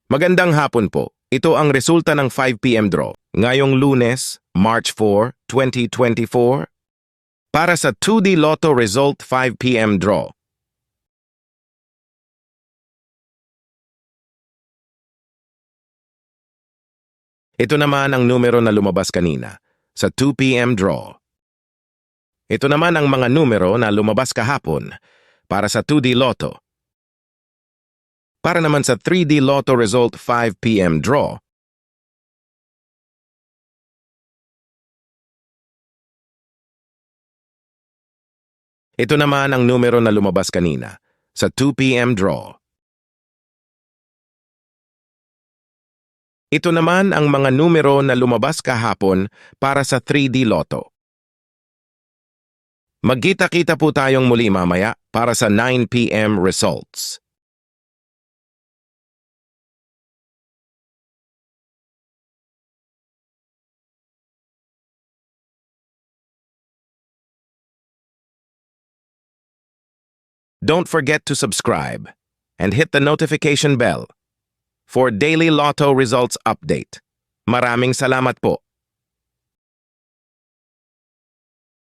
Magandang hapon po. Ito ang resulta ng 5 p.m. draw ngayong Lunes, March 4, 2024 para sa 2D Lotto Result 5 p.m. draw. Ito naman ang numero na lumabas kanina sa 2 p.m. draw. Ito naman ang mga numero na lumabas kahapon para sa 2D Lotto. Para naman sa 3D Lotto Result 5 p.m. draw, ito naman ang numero na lumabas kanina sa 2 p.m. draw. Ito naman ang mga numero na lumabas kahapon para sa 3D Lotto. Magkita-kita po tayong muli mamaya para sa 9 p.m. results. Don't forget to subscribe and hit the notification bell for daily Lotto results update. Maraming salamat po.